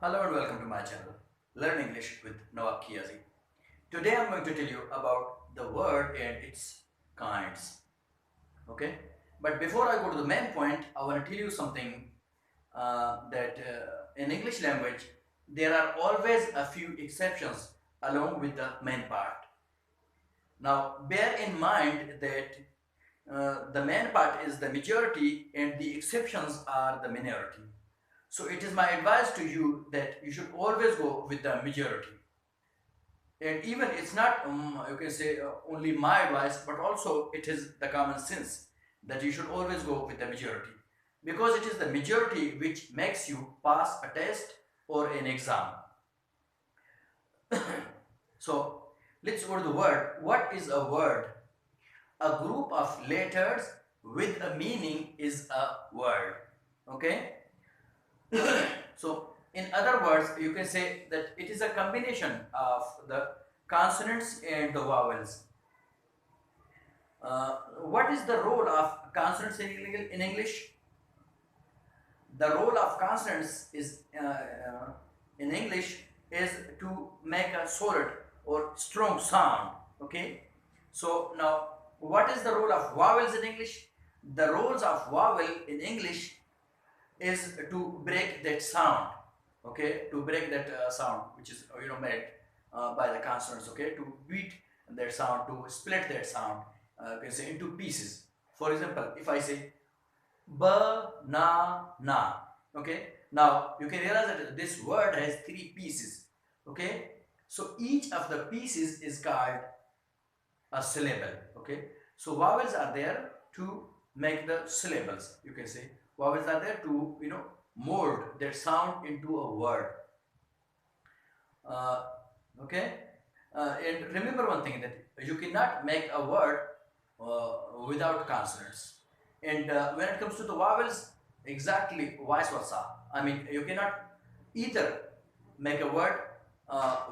Hello and welcome to my channel, Learn English with Nawab Kiazi. Today I'm going to tell you about the word and its kinds. Okay, but before I go to the main point, I want to tell you something that in English language there are always a few exceptions along with the main part. Now, bear in mind that the main part is the majority and the exceptions are the minority. So it is my advice to you that you should always go with the majority. And even it's not, you can say, only my advice, but also it is the common sense that you should always go with the majority. Because it is the majority which makes you pass a test or an exam. So let's go to the word. What is a word? A group of letters with a meaning is a word. Okay? So, in other words, you can say that it is a combination of the consonants and the vowels. What is the role of consonants in English? The role of consonants is in English is to make a solid or strong sound. Okay. So now, what is the role of vowels in English? The roles of vowel in English is to break that sound, okay, to break that sound which is made by the consonants, okay, to beat that sound, to split that sound, you can say into pieces. For example, if I say banana, okay, now you can realize that this word has three pieces, okay, so each of the pieces is called a syllable, okay. So vowels are there to make the syllables, you can say vowels are there to mold that sound into a word. uh, okay. And remember one thing, that you cannot make a word without consonants. And when it comes to the vowels, exactly vice versa. I mean, you cannot either make a word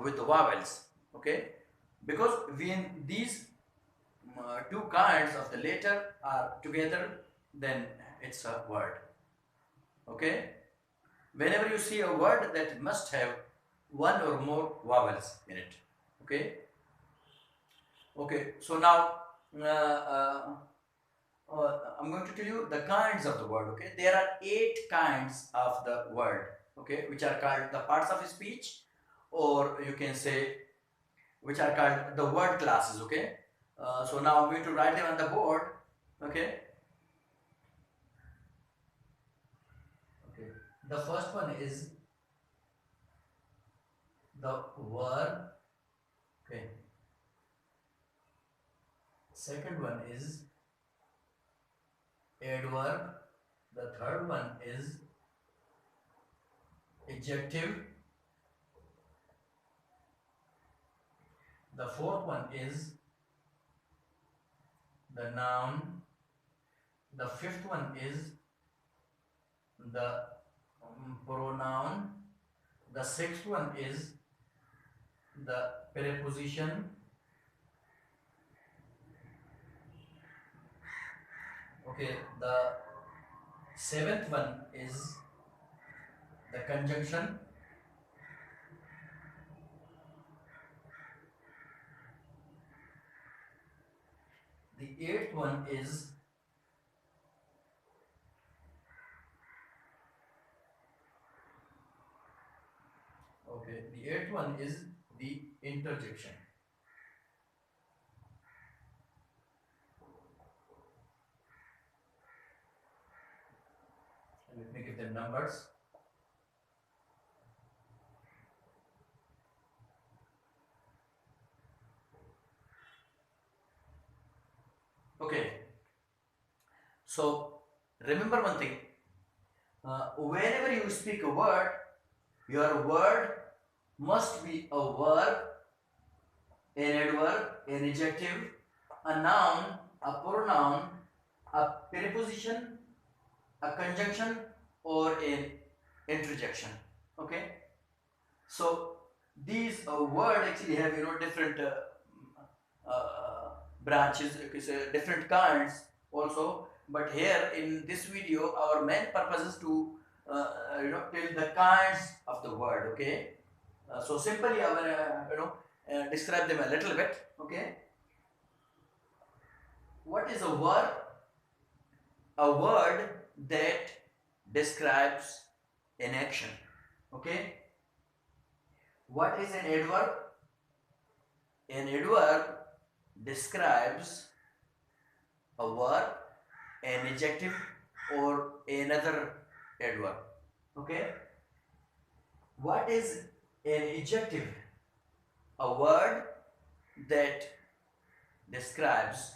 with the vowels, okay, because when these two kinds of the letter are together, then it's a word, okay. Whenever you see a word, that must have one or more vowels in it, okay. Okay, so now I'm going to tell you the kinds of the word, okay. There are 8 kinds of the word, okay, which are called the parts of speech, or you can say which are called the word classes, okay. So now I'm going to write them on the board, okay. Okay, the first one is the verb, okay. Second one is adverb. The third one is adjective. The fourth one is the noun. The fifth one is the pronoun. The sixth one is the preposition. Okay, the seventh one is the conjunction. The eighth one is the interjection. Let me give them numbers. Okay, so remember one thing. Whenever you speak a word, your word must be a verb, an adverb, an adjective, a noun, a pronoun, a preposition, a conjunction, or an interjection. Okay, so these word actually have different branches, you can say different kinds also. But here in this video, our main purpose is to till the kinds of the word. Okay. So simply I will describe them a little bit. Okay. What is a verb? A word that describes an action. Okay. What is an adverb? An adverb describes a verb, an adjective, or another adverb. Okay. What is an adjective? A word that describes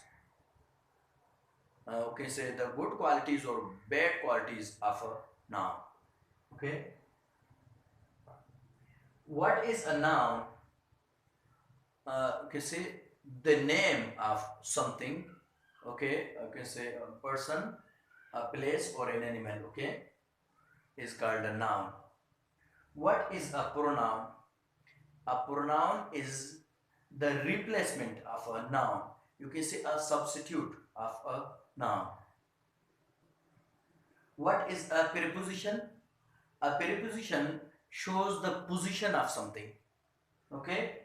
say the good qualities or bad qualities of a noun. Okay. What is a noun? Say the name of something. Okay. Say a person, a place, or an animal. Okay, is called a noun. What is a pronoun? A pronoun is the replacement of a noun. You can say a substitute of a noun. What is a preposition? A preposition shows the position of something. Okay.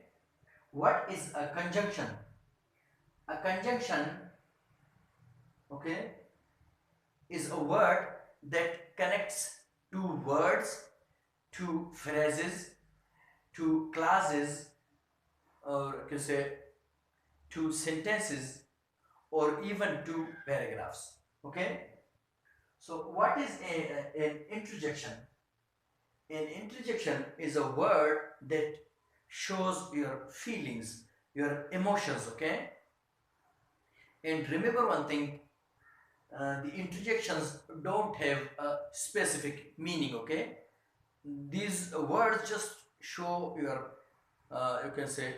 What is a conjunction? A conjunction, okay, is a word that connects two words, two phrases, two clauses, or you can say two sentences, or even two paragraphs. Okay. So what is an interjection? An interjection is a word that shows your feelings, your emotions. Okay. And remember one thing, the interjections don't have a specific meaning. Okay. These words just show your you can say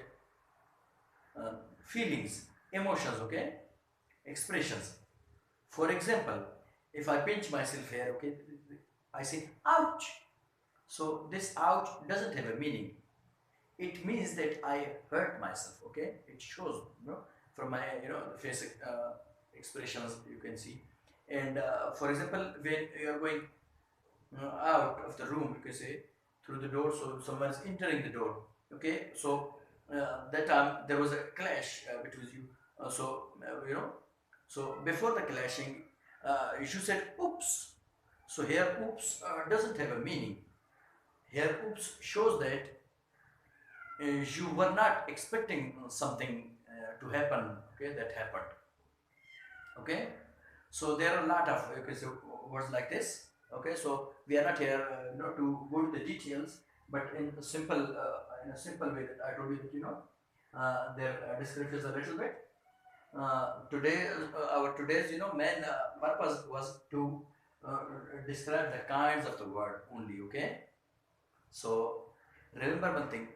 feelings, emotions. Okay. Expressions. For example, if I pinch myself here, okay, I say ouch. So this ouch doesn't have a meaning. It means that I hurt myself. Okay. It shows, from my the face expressions you can see. And for example, when you are going out of the room, you can say through the door, so someone is entering the door. Okay. So that time there was a clash between you. So before the clashing, you said oops. So here oops doesn't have a meaning. Here oops shows that you were not expecting something to happen. Okay, that happened. Okay. So there are a lot of words like this. Okay, so we are not here to go to the details, but in a simple way that I told you that their descriptions a little bit. Today our today's main purpose was to describe the kinds of the word only. Okay. So remember one thing,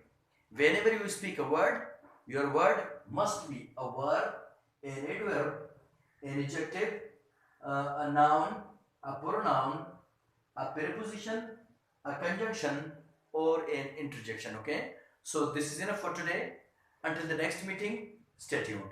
whenever you speak a word, your word must be a verb, an adverb, an adjective, a noun, a pronoun, a preposition, a conjunction, or an interjection. Okay. So this is enough for today. Until the next meeting, stay tuned.